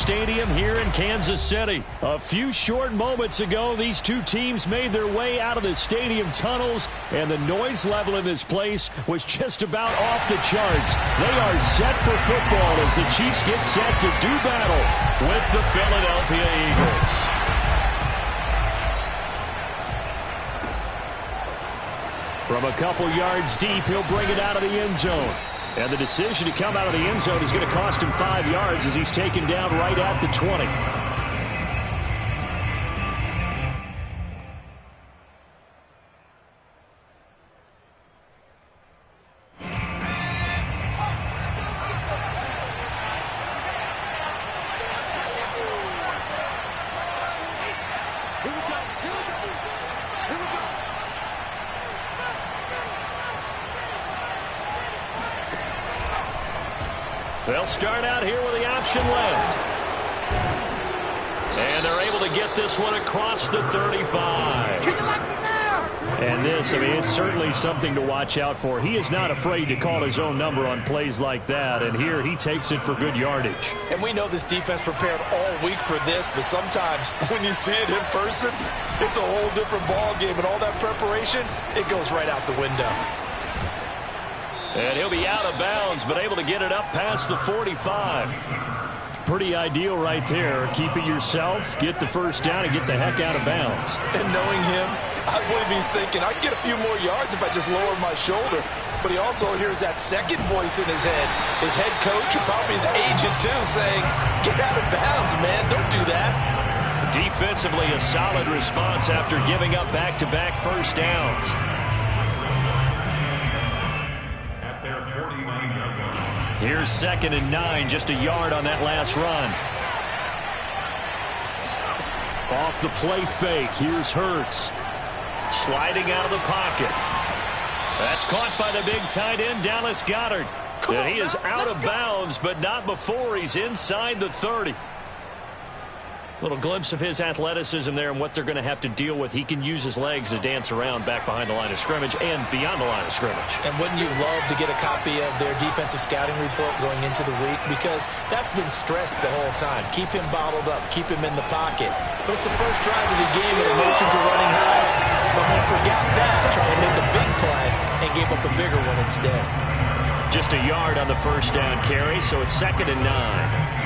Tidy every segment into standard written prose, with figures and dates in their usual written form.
Stadium here in Kansas City. A few short moments ago, these two teams made their way out of the stadium tunnels, and the noise level in this place was just about off the charts. They are set for football as the Chiefs get set to do battle with the Philadelphia Eagles. From a couple yards deep, he'll bring it out of the end zone. And the decision to come out of the end zone is going to cost him 5 yards as he's taken down right at the 20. They'll start out here with the option left. And they're able to get this one across the 35. And this, I mean, it's certainly something to watch out for. He is not afraid to call his own number on plays like that. And here he takes it for good yardage. And we know this defense prepared all week for this, but sometimes when you see it in person, it's a whole different ball game. And all that preparation, it goes right out the window. And he'll be out of bounds, but able to get it up past the 45. Pretty ideal right there. Keep it yourself, get the first down, and get the heck out of bounds. And knowing him, I believe he's thinking, I can get a few more yards if I just lower my shoulder. But he also hears that second voice in his head. His head coach, or probably his agent too, saying, get out of bounds, man. Don't do that. Defensively, a solid response after giving up back-to-back first downs. Here's 2nd and 9, just a yard on that last run. Off the play fake, here's Hurts. Sliding out of the pocket. That's caught by the big tight end, Dallas Goedert. And he is out of bounds, but not before he's inside the 30. Little glimpse of his athleticism there and what they're going to have to deal with. He can use his legs to dance around back behind the line of scrimmage and beyond the line of scrimmage. And wouldn't you love to get a copy of their defensive scouting report going into the week? Because that's been stressed the whole time. Keep him bottled up. Keep him in the pocket. But it's the first drive of the game and emotions are running high. Someone forgot that, trying to make a big play, and gave up a bigger one instead. Just a yard on the first down carry, so it's 2nd and 9.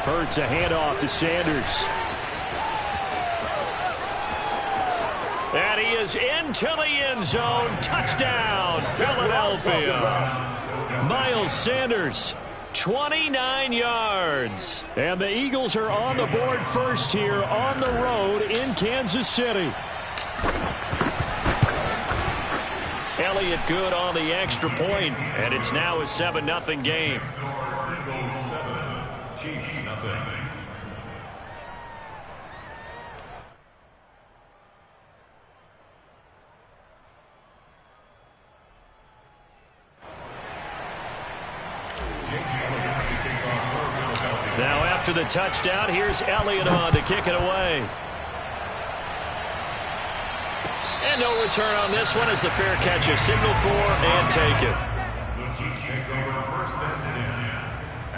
Hurts a handoff to Sanders. And he is into the end zone. Touchdown, Philadelphia. Miles Sanders, 29 yards. And the Eagles are on the board first here on the road in Kansas City. Elliott good on the extra point, and it's now a 7-0 game. Chiefs, nothing. Now after the touchdown, here's Elliott on to kick it away. And no return on this one as the fair catch is signaled for and taken. The Chiefs take over 1st and 10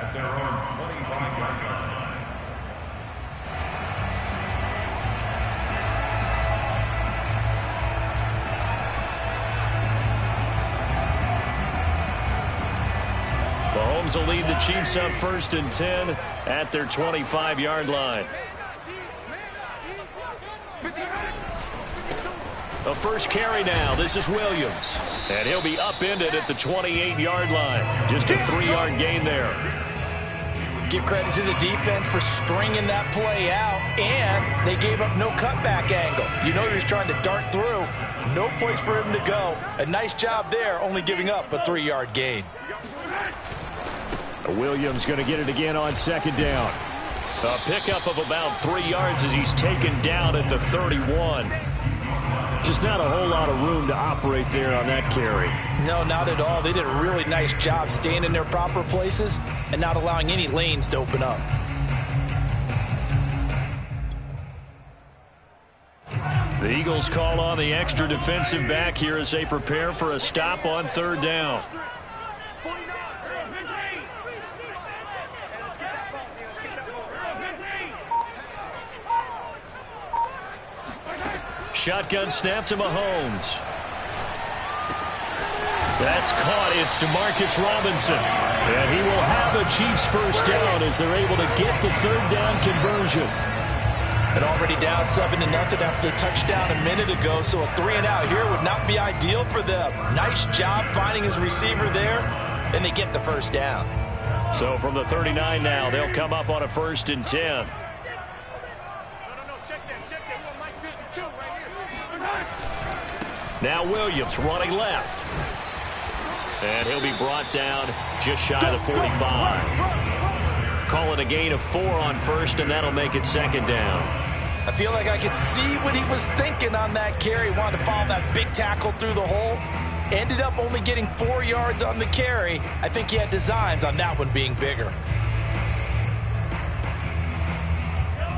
at their own 25-yard line. Mahomes will lead the Chiefs up 1st and 10 at their 25-yard line. The first carry now. This is Williams. And he'll be upended at the 28-yard line. Just a 3-yard gain there. Give credit to the defense for stringing that play out, and they gave up no cutback angle. You know he was trying to dart through. No place for him to go. A nice job there, only giving up a 3-yard gain. Williams going to get it again on 2nd down. A pickup of about 3 yards as he's taken down at the 31. Just not a whole lot of room to operate there on that carry. No, not at all. They did a really nice job staying in their proper places and not allowing any lanes to open up. The Eagles call on the extra defensive back here as they prepare for a stop on third down. Shotgun snap to Mahomes. That's caught. It's Demarcus Robinson. And he will have a Chiefs first down as they're able to get the third down conversion. And already down 7-0 after the touchdown a minute ago, so a 3-and-out here would not be ideal for them. Nice job finding his receiver there, and they get the first down. So from the 39 now, they'll come up on a 1st and 10. Now Williams running left. And he'll be brought down just shy of the 45. Call it a gain of 4 on first, and that'll make it 2nd down. I feel like I could see what he was thinking on that carry. Wanted to follow that big tackle through the hole. Ended up only getting 4 yards on the carry. I think he had designs on that one being bigger.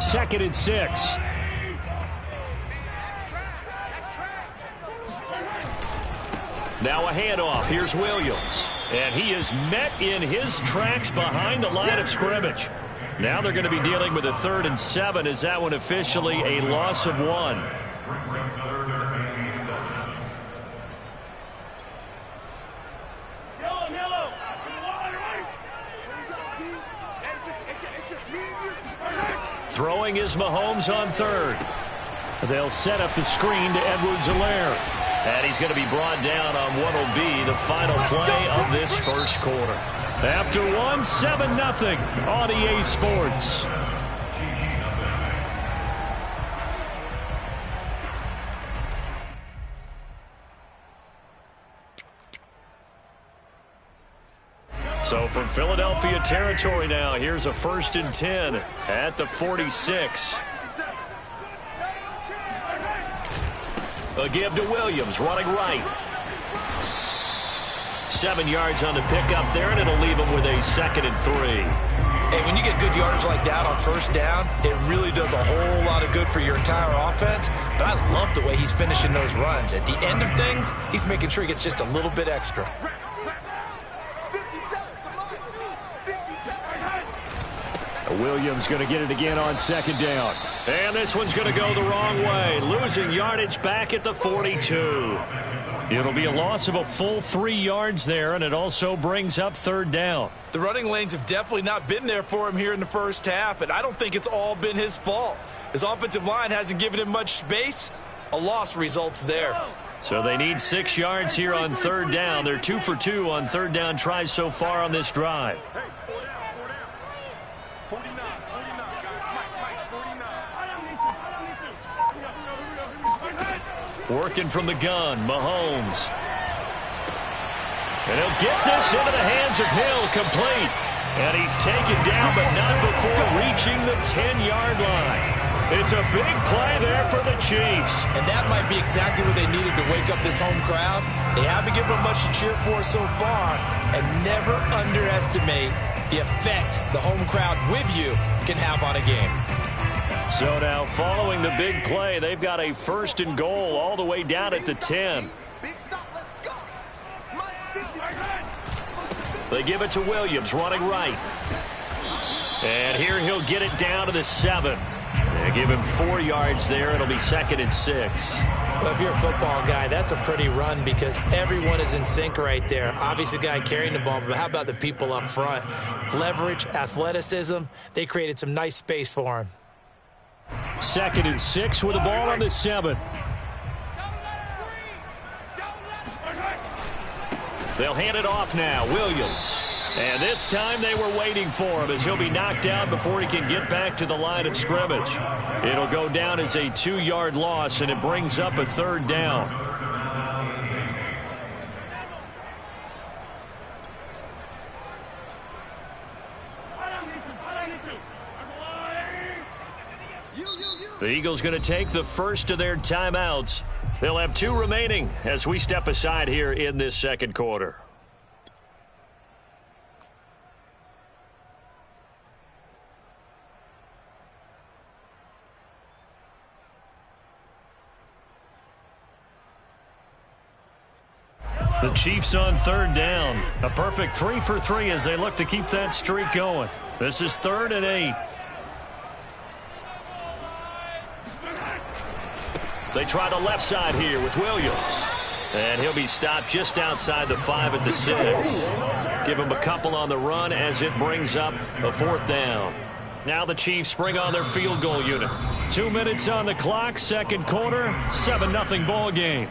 2nd and 6. Now a handoff. Here's Williams. And he is met in his tracks behind the line of scrimmage. Now they're going to be dealing with a 3rd and 7. Is that one officially a loss of 1? Throwing is Mahomes on 3rd. They'll set up the screen to Edwards-Helaire. And he's going to be brought down on what will be the final play of this first quarter. After 1, 7-0 on EA Sports. So from Philadelphia territory now, here's a 1st and 10 at the 46. A give to Williams, running right. 7 yards on the pickup there, and it'll leave him with a 2nd and 3. Hey, when you get good yardage like that on first down, it really does a whole lot of good for your entire offense. But I love the way he's finishing those runs. At the end of things, he's making sure he gets just a little bit extra. Williams going to get it again on 2nd down. And this one's going to go the wrong way. Losing yardage back at the 42. It'll be a loss of a full 3 yards there, and it also brings up 3rd down. The running lanes have definitely not been there for him here in the first half, and I don't think it's all been his fault. His offensive line hasn't given him much space. A loss results there. So they need 6 yards here on 3rd down. They're 2 for 2 on 3rd down tries so far on this drive. Working from the gun, Mahomes. And he'll get this into the hands of Hill, complete. And he's taken down, but not before reaching the 10-yard line. It's a big play there for the Chiefs. And that might be exactly what they needed to wake up this home crowd. They haven't given them much to cheer for so far. And never underestimate the effect the home crowd with you can have on a game. So now, following the big play, they've got a 1st and goal all the way down at the 10. They give it to Williams, running right. And here he'll get it down to the 7. They give him 4 yards there. It'll be 2nd and 6. Well, if you're a football guy, that's a pretty run because everyone is in sync right there. Obviously, the guy carrying the ball, but how about the people up front? Leverage, athleticism, they created some nice space for him. 2nd and 6 with the ball on the 7. They'll hand it off now. Williams. And this time they were waiting for him as he'll be knocked down before he can get back to the line of scrimmage. It'll go down as a 2-yard loss, and it brings up a 3rd down. The Eagles going to take the first of their timeouts. They'll have 2 remaining as we step aside here in this second quarter. The Chiefs on third down. A perfect 3 for 3 as they look to keep that streak going. This is 3rd and 8. They try the left side here with Williams. And he'll be stopped just outside the 5 at the 6. Give him a couple on the run as it brings up a 4th down. Now the Chiefs bring on their field goal unit. 2 minutes on the clock, second quarter, 7-0 ball game.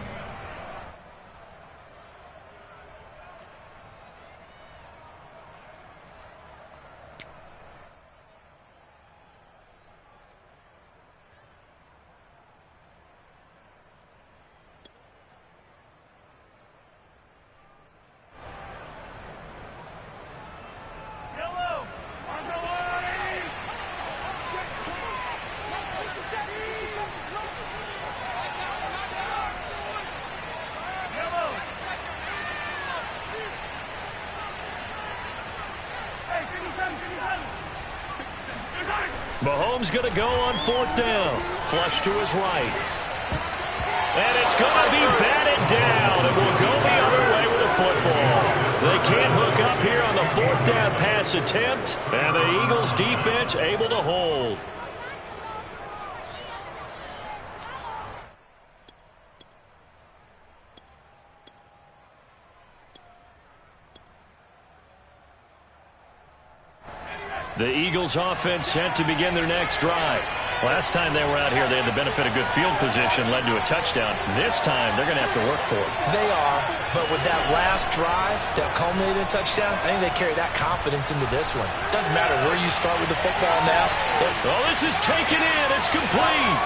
Mahomes going to go on 4th down. Flush to his right. And it's going to be batted down. And will go the other way with the football. They can't hook up here on the 4th down pass attempt. And the Eagles defense able to hold. The Eagles offense set to begin their next drive. Last time they were out here, they had the benefit of good field position, led to a touchdown. This time, they're going to have to work for it. They are, but with that last drive that culminated in a touchdown, I think they carry that confidence into this one. Doesn't matter where you start with the football now. Oh, this is taken in. It's complete.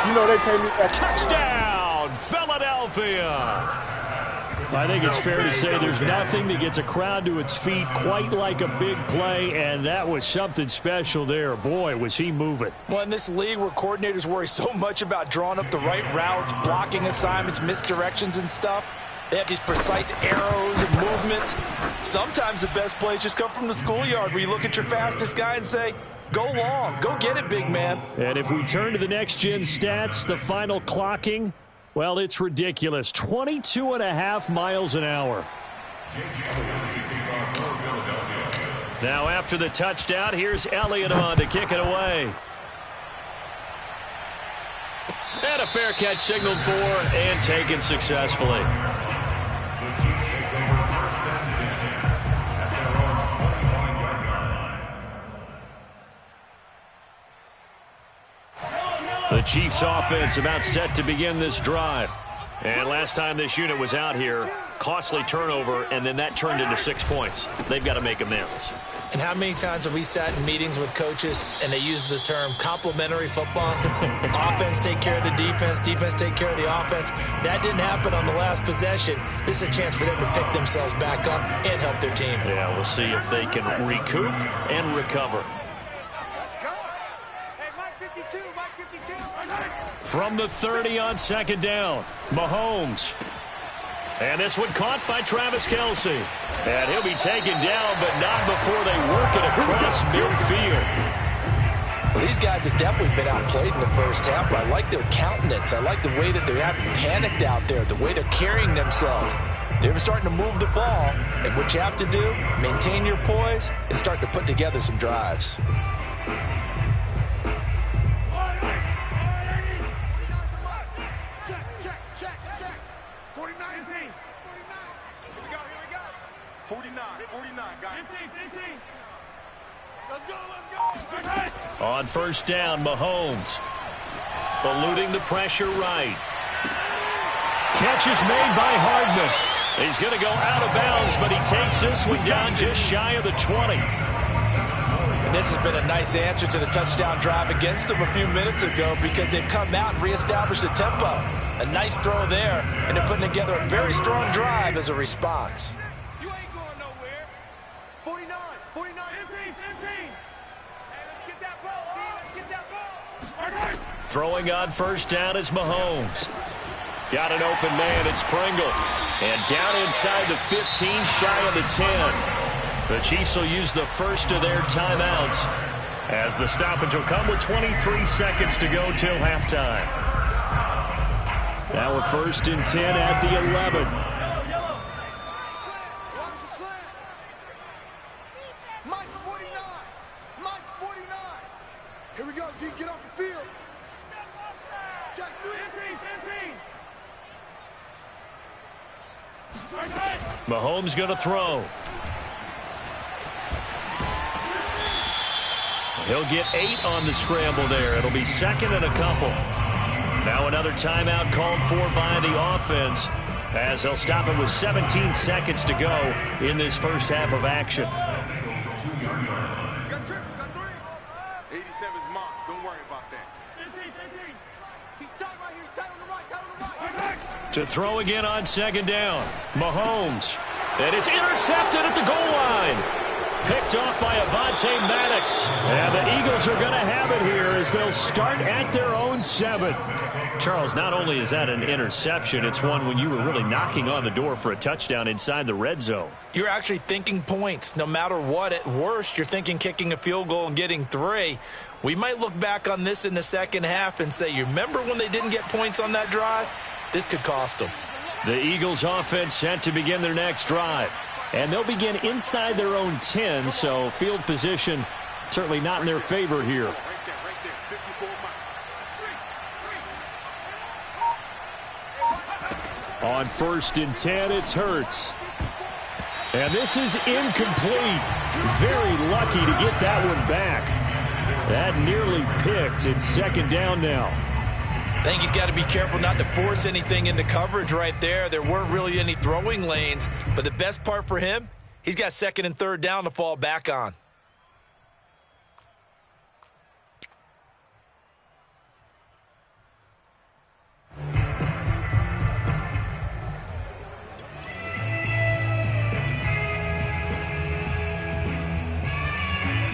You know they pay me that. Touchdown, Philadelphia. I think it's fair to say there's nothing that gets a crowd to its feet quite like a big play, and that was something special there. Boy, was he moving. Well, in this league where coordinators worry so much about drawing up the right routes, blocking assignments, misdirections and stuff, they have these precise arrows and movements. Sometimes the best plays just come from the schoolyard where you look at your fastest guy and say, go long, go get it, big man. And if we turn to the next-gen stats, the final clocking, well, it's ridiculous. 22.5 miles an hour. Now after the touchdown, here's Elliott on to kick it away. And a fair catch signaled for and taken successfully. The Chiefs offense about set to begin this drive. And last time this unit was out here, costly turnover, and then that turned into 6 points. They've got to make amends. And how many times have we sat in meetings with coaches and they use the term complementary football? Offense take care of the defense, defense take care of the offense. That didn't happen on the last possession. This is a chance for them to pick themselves back up and help their team. Yeah, we'll see if they can recoup and recover. From the 30 on second down, Mahomes. And this one caught by Travis Kelce. And he'll be taken down, but not before they work it across midfield. Well, these guys have definitely been outplayed in the first half, but I like their countenance. I like the way that they're having panicked out there, the way they're carrying themselves. They're starting to move the ball, and what you have to do, maintain your poise and start to put together some drives. On first down, Mahomes. Eluding the pressure right. Catch is made by Hardman. He's going to go out of bounds, but he takes this one down just shy of the 20. And this has been a nice answer to the touchdown drive against them a few minutes ago because they've come out and reestablished the tempo. A nice throw there, and they're putting together a very strong drive as a response. You ain't going nowhere. 49, 49, 15, 15. Hey, let's get that ball, D. Let's get that ball. Throwing on first down is Mahomes. Got an open man, it's Pringle. And down inside the 15, shy of the 10. The Chiefs will use the first of their timeouts as the stoppage will come with 23 seconds to go till halftime. Now a 1st and 10 at the 11. Here we go, D. Get off the field. Jack 3. 15. Mahomes going to throw. He'll get 8 on the scramble there. It'll be second and a couple. Now another timeout called for by the offense, as they'll stop it with 17 seconds to go in this first half of action. Got trips, got 3. 87's mine. Don't worry about that. 15. He's tight right here. He's tight on the right. Tight on the right. To throw again on second down. Mahomes. And it's intercepted at the goal line. Picked off by Avonte Maddox. And the Eagles are going to have it here as they'll start at their own 7. Charles, not only is that an interception, it's one when you were really knocking on the door for a touchdown inside the red zone. You're actually thinking points. No matter what, at worst, you're thinking kicking a field goal and getting 3. We might look back on this in the second half and say, you remember when they didn't get points on that drive? This could cost them. The Eagles offense set to begin their next drive. And they'll begin inside their own 10, so field position certainly not in their favor here. On 1st and 10, it's Hurts. And this is incomplete. Very lucky to get that one back. That nearly picked. It's second down now. I think he's got to be careful not to force anything into coverage right there. There weren't really any throwing lanes, but the best part for him, he's got second and third down to fall back on.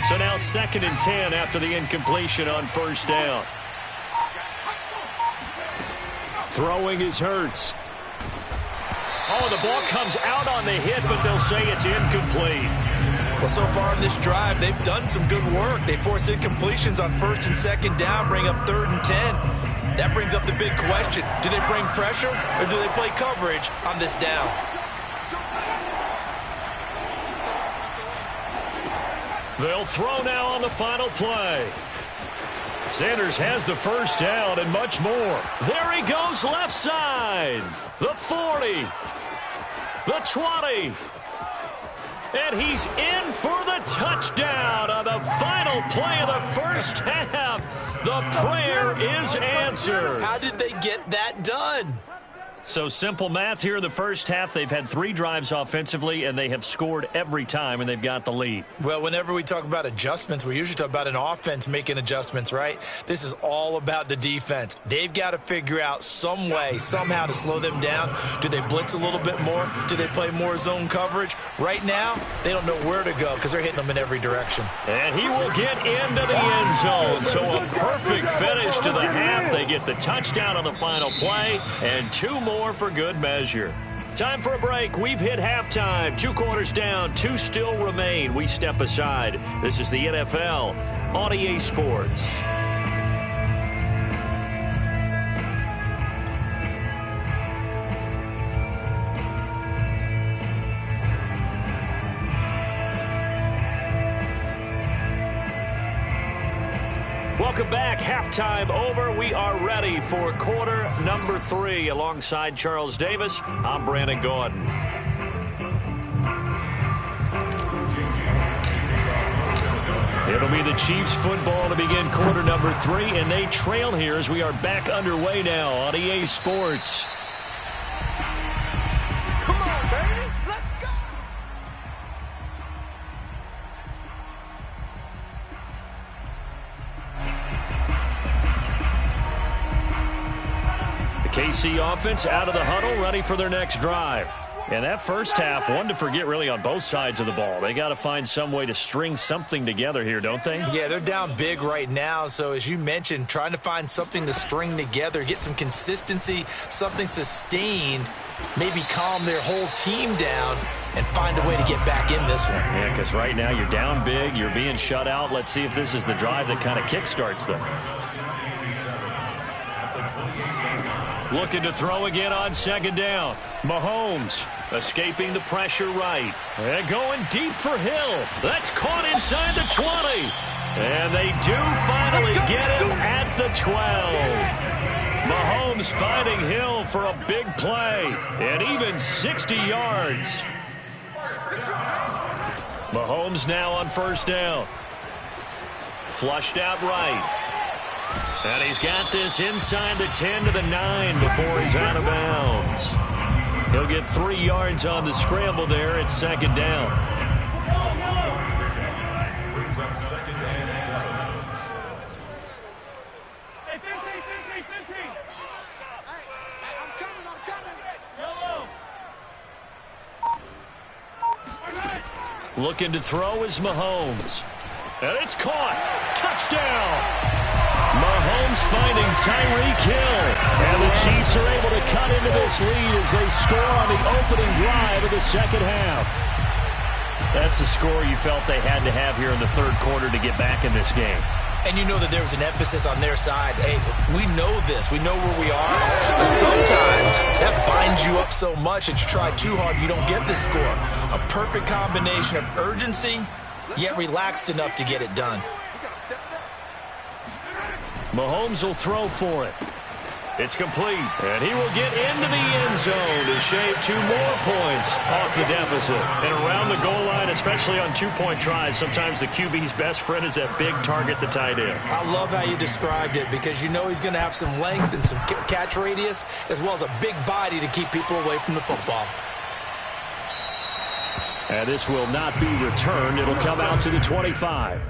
So now second and 10 after the incompletion on first down. Throwing is Hurts. Oh, the ball comes out on the hit, but they'll say it's incomplete. Well, so far in this drive, they've done some good work. They force incompletions on 1st and 2nd down, bring up 3rd and 10. That brings up the big question. Do they bring pressure or do they play coverage on this down? They'll throw now on the final play. Sanders has the first down and much more. There he goes left side. The 40. The 20. And he's in for the touchdown on the final play of the first half. The prayer is answered. How did they get that done? So simple math here in the first half. They've had 3 drives offensively, and they have scored every time, and they've got the lead. Well, whenever we talk about adjustments, we usually talk about an offense making adjustments, right? This is all about the defense. They've got to figure out some way, somehow to slow them down. Do they blitz a little bit more? Do they play more zone coverage? Right now, they don't know where to go because they're hitting them in every direction. And he will get into the end zone. So a perfect finish to the half. They get the touchdown on the final play, and 2 more for good measure. Time for a break. We've hit halftime. 2 quarters down, 2 still remain. We step aside. This is the NFL on EA Sports. Welcome back. Halftime over. We are ready for quarter number 3. Alongside Charles Davis, I'm Brandon Gordon. It'll be the Chiefs football to begin quarter number 3, and they trail here as we are back underway now on EA Sports. Come on, baby. Let's go. KC offense out of the huddle, ready for their next drive. And that first half, one to forget really on both sides of the ball. They got to find some way to string something together here, don't they? Yeah, they're down big right now. So as you mentioned, trying to find something to string together, get some consistency, something sustained, maybe calm their whole team down and find a way to get back in this one. Yeah, because right now you're down big, you're being shut out. Let's see if this is the drive that kind of kickstarts them. Looking to throw again on second down. Mahomes escaping the pressure right. And going deep for Hill. That's caught inside the 20. And they do finally get him at the 12. Mahomes finding Hill for a big play, and even 60 yards. Mahomes now on first down. Flushed out right. And he's got this inside the 10 to the 9 before he's out of bounds. He'll get 3 yards on the scramble there at second down. Brings up second and 7. Hey, 15. Hey, I'm coming. Yellow. Looking to throw is Mahomes. And it's caught. Touchdown. Mahomes finding Tyreek Hill. And the Chiefs are able to cut into this lead as they score on the opening drive of the second half. That's a score you felt they had to have here in the third quarter to get back in this game. And you know that there was an emphasis on their side. Hey, we know this. We know where we are. But sometimes that binds you up so much that you try too hard, you don't get this score. A perfect combination of urgency, yet relaxed enough to get it done. Mahomes will throw for it. It's complete, and he will get into the end zone to shave 2 more points off the deficit. And around the goal line, especially on 2-point tries, sometimes the QB's best friend is that big target, the tight end. I love how you described it because you know he's going to have some length and some catch radius as well as a big body to keep people away from the football. And this will not be returned. It'll come out to the 25.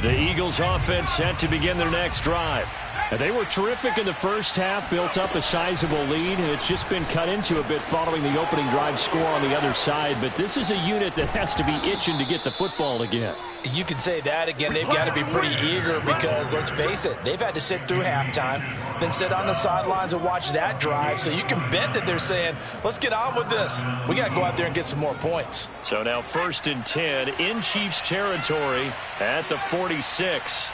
The Eagles offense set to begin their next drive. And they were terrific in the first half, built up a sizable lead, and it's just been cut into a bit following the opening drive score on the other side. But this is a unit that has to be itching to get the football again. You could say that again. They've got to be pretty eager because, let's face it, they've had to sit through halftime, then sit on the sidelines and watch that drive. So you can bet that they're saying, let's get on with this. We got to go out there and get some more points. So now 1st and 10 in Chiefs territory at the 46.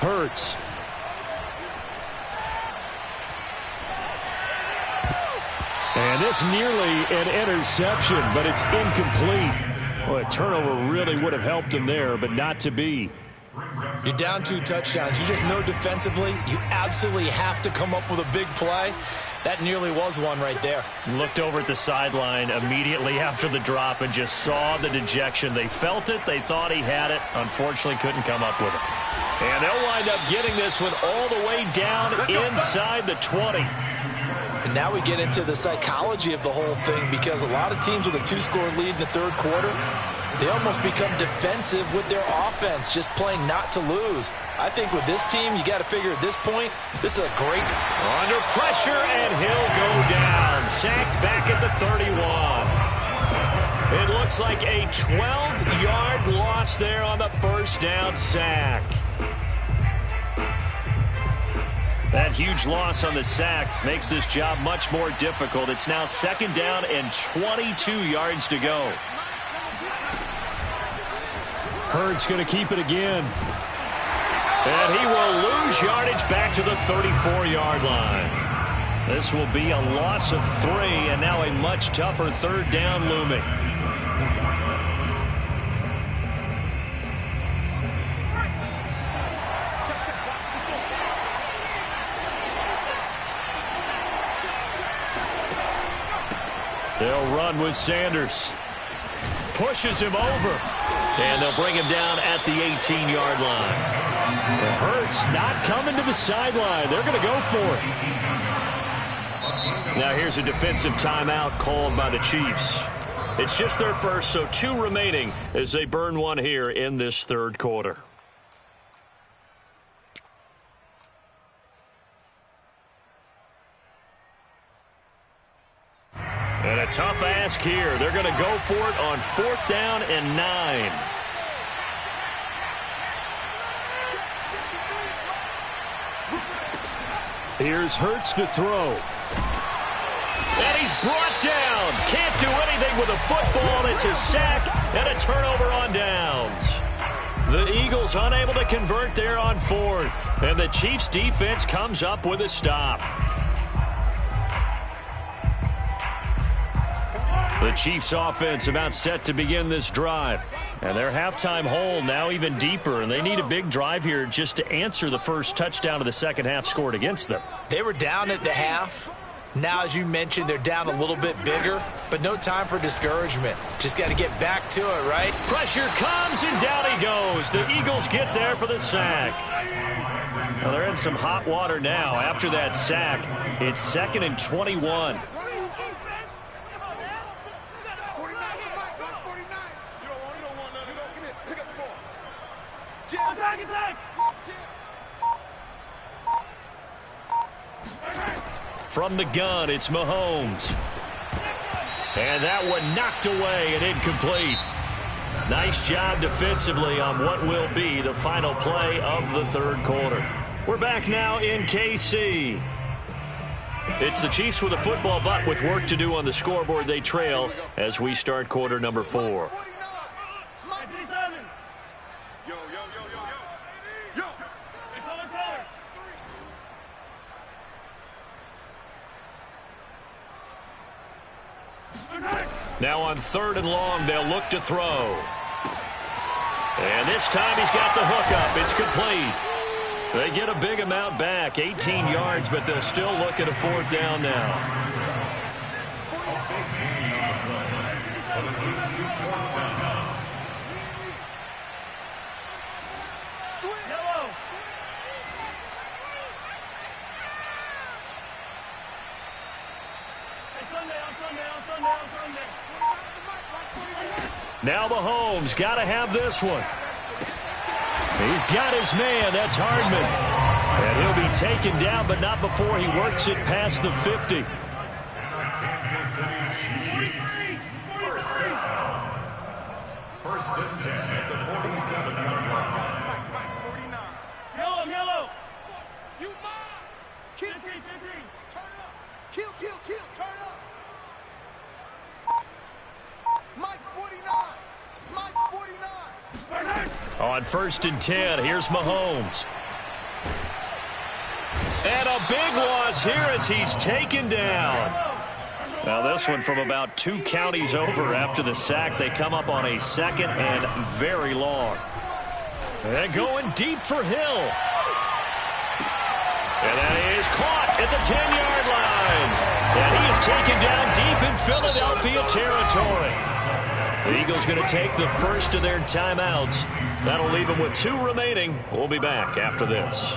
Hurts. And this nearly an interception, but it's incomplete. Well, a turnover really would have helped him there, but not to be. You're down 2 touchdowns. You just know defensively you absolutely have to come up with a big play. That nearly was one right there. Looked over at the sideline immediately after the drop and just saw the dejection. They felt it. They thought he had it. Unfortunately, couldn't come up with it. And they'll wind up getting this one all the way down inside the 20. And now we get into the psychology of the whole thing because a lot of teams with a 2-score lead in the third quarter, they almost become defensive with their offense, just playing not to lose. I think with this team, you got to figure at this point, this is a great... Under pressure, and he'll go down. Sacked back at the 31. It looks like a 12-yard loss there on the first down sack. That huge loss on the sack makes this job much more difficult. It's now 2nd down and 22 yards to go. Hurts going to keep it again. And he will lose yardage back to the 34-yard line. This will be a loss of 3, and now a much tougher 3rd down looming. They'll run with Sanders. Pushes him over. And they'll bring him down at the 18-yard line. It hurts not coming to the sideline. They're going to go for it. Now here's a defensive timeout called by the Chiefs. It's just their first, so 2 remaining as they burn one here in this third quarter. And a tough ask here. They're going to go for it on 4th down and 9. Here's Hurts to throw. And he's brought down. Can't do anything with a football. It's a sack and a turnover on downs. The Eagles unable to convert there on fourth. And the Chiefs defense comes up with a stop. The Chiefs offense about set to begin this drive. And their halftime hole now even deeper. And they need a big drive here just to answer the first touchdown of the second half scored against them. They were down at the half. Now, as you mentioned, they're down a little bit bigger, but no time for discouragement. Just got to get back to it, right? Pressure comes, and down he goes. The Eagles get there for the sack. Well, they're in some hot water now. After that sack, it's 2nd and 21. From the gun, it's Mahomes. And that one knocked away and incomplete. Nice job defensively on what will be the final play of the third quarter. We're back now in KC. It's the Chiefs with a football, but with work to do on the scoreboard, they trail as we start quarter number 4. Now on 3rd and long, they'll look to throw. And this time he's got the hook up. It's complete. They get a big amount back, 18 yards, but they'll still look at a 4th down now. Now Mahomes got to have this one. He's got his man. That's Hardman. And he'll be taken down, but not before he works it past the 50. First and 10 at the 47-yard line. Yellow. You mine. Kill. 15. Turn up. Kill. Turn up. Mike's 49. On 1st and 10, here's Mahomes. And a big loss here as he's taken down. Now this one from about 2 counties over after the sack. They come up on a 2nd and very long. And going deep for Hill. And that is caught at the 10-yard line. And he is taken down deep in Philadelphia territory. The Eagles going to take the first of their timeouts. That'll leave them with 2 remaining. We'll be back after this.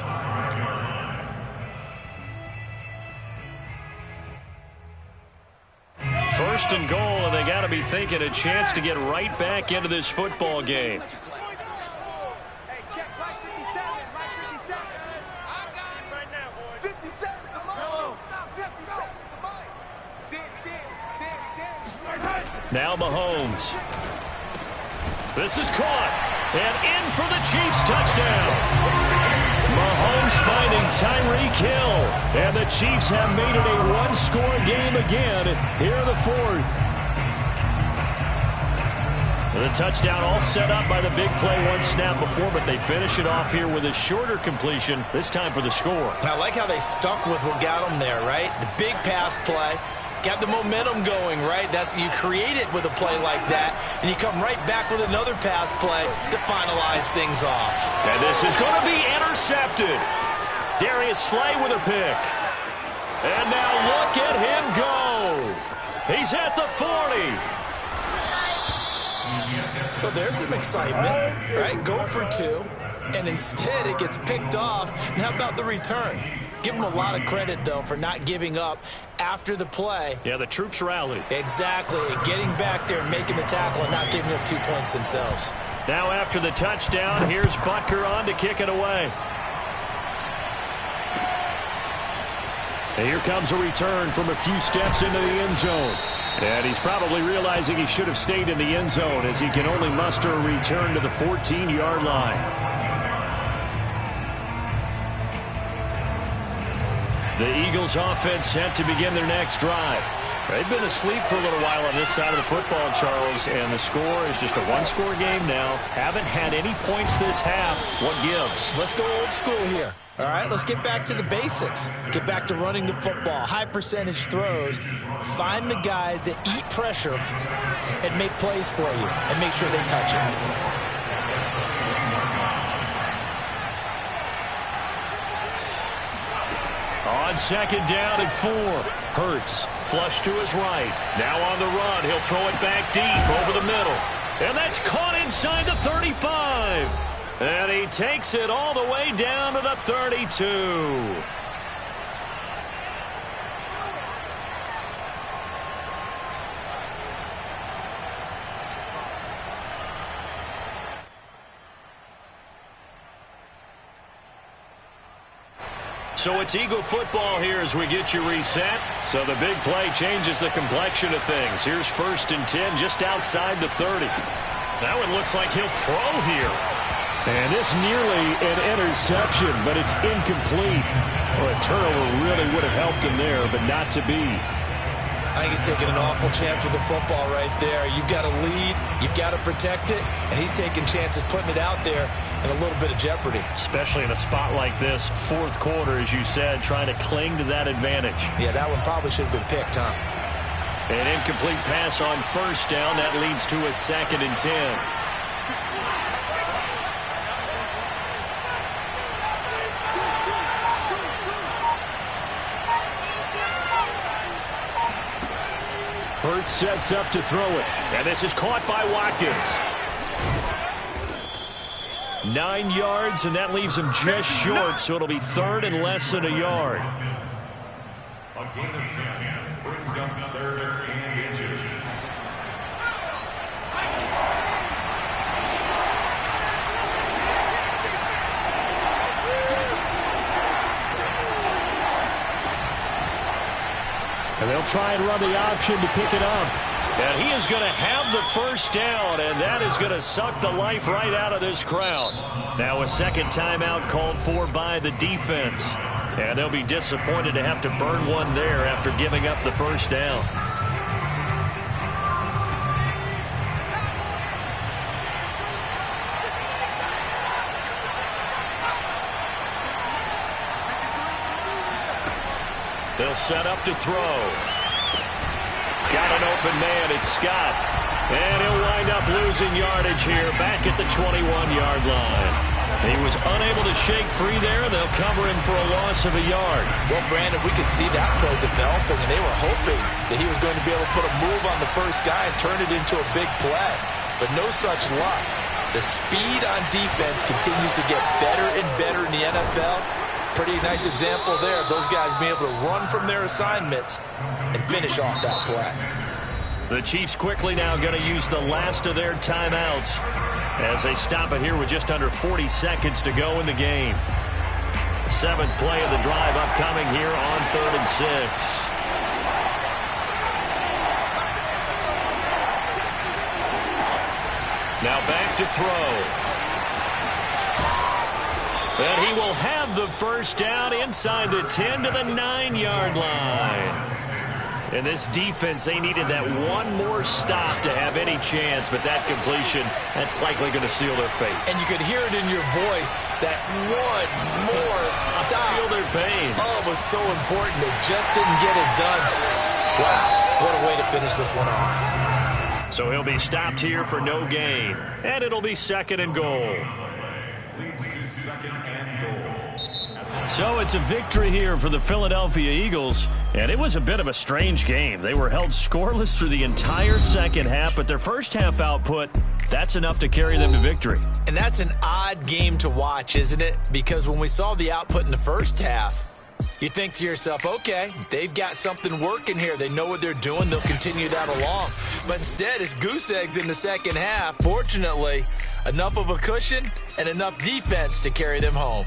First and goal, and they got to be thinking a chance to get right back into this football game. Hey, check right 57. Right 57. I got it right now, boys. 57 the mic. 57 the mic. Now Mahomes. This is caught. And in for the Chiefs touchdown. Mahomes finding Tyreek Hill. And the Chiefs have made it a 1-score game again here in the 4th. The touchdown all set up by the big play 1 snap before, but they finish it off here with a shorter completion, this time for the score. I like how they stuck with what got them there, right? The big pass play. Got the momentum going, right? You create it with a play like that, and you come right back with another pass play to finalize things off. And this is going to be intercepted. Darius Slay with a pick. And now look at him go. He's at the 40. Well, there's some excitement, right? Go for 2, and instead it gets picked off. And how about the return? Give them a lot of credit, though, for not giving up after the play. Yeah, the troops rallied. Exactly. Getting back there and making the tackle and not giving up 2 points themselves. Now after the touchdown, here's Butker on to kick it away. And here comes a return from a few steps into the end zone. And he's probably realizing he should have stayed in the end zone as he can only muster a return to the 14-yard line. The Eagles offense set to begin their next drive. They've been asleep for a little while on this side of the football, Charles, and the score is just a one-score game now. Haven't had any points this half. What gives? Let's go old school here. All right, let's get back to the basics. Get back to running the football, high percentage throws. Find the guys that eat pressure and make plays for you and make sure they touch it. On second down and 4. Hurts, flush to his right. Now on the run, he'll throw it back deep over the middle. And that's caught inside the 35. And he takes it all the way down to the 32. So it's Eagle football here as we get you reset. So the big play changes the complexion of things. Here's 1st and 10 just outside the 30. That one looks like he'll throw here. And it's nearly an interception, but it's incomplete. Well, a turnover really would have helped him there, but not to be. I think he's taking an awful chance with the football right there. You've got to lead, you've got to protect it, and he's taking chances putting it out there in a little bit of jeopardy. Especially in a spot like this, 4th quarter, as you said, trying to cling to that advantage. Yeah, that one probably should have been picked, huh? An incomplete pass on 1st down. That leads to a 2nd and 10. Hurts sets up to throw it. And this is caught by Watkins. 9 yards, and that leaves him just short, so it'll be 3rd and less than a yard. A gain of 10 brings up 3rd and inches. And they'll try and run the option to pick it up. And he is going to have the 1st down, and that is going to suck the life right out of this crowd. Now a 2nd timeout called for by the defense. And they'll be disappointed to have to burn one there after giving up the 1st down. They'll set up to throw. Got an open man. It's Scott. And he'll wind up losing yardage here back at the 21-yard line. He was unable to shake free there. They'll cover him for a loss of a yard. Well, Brandon, we could see that play developing, and they were hoping that he was going to be able to put a move on the first guy and turn it into a big play. But no such luck. The speed on defense continues to get better and better in the NFL. Pretty nice example there of those guys being able to run from their assignments and finish off that play. The Chiefs quickly now going to use the last of their timeouts as they stop it here with just under 40 seconds to go in the game. 7th play of the drive upcoming here on 3rd and 6. Now back to throw. And he will have the 1st down inside the 10 to the 9-yard line. And this defense, they needed that one more stop to have any chance, but that completion, that's likely going to seal their fate. And you could hear it in your voice, that one more stop. I feel their pain. Oh, it was so important. They just didn't get it done. Wow, what a way to finish this one off. So he'll be stopped here for no gain, and it'll be 2nd and goal. Leads to 2nd and goal. So it's a victory here for the Philadelphia Eagles, and it was a bit of a strange game. They were held scoreless through the entire 2nd half, but their first half output, that's enough to carry them to victory. And that's an odd game to watch, isn't it? Because when we saw the output in the first half, you think to yourself, okay, they've got something working here. They know what they're doing. They'll continue that along. But instead, it's goose eggs in the 2nd half. Fortunately, enough of a cushion and enough defense to carry them home.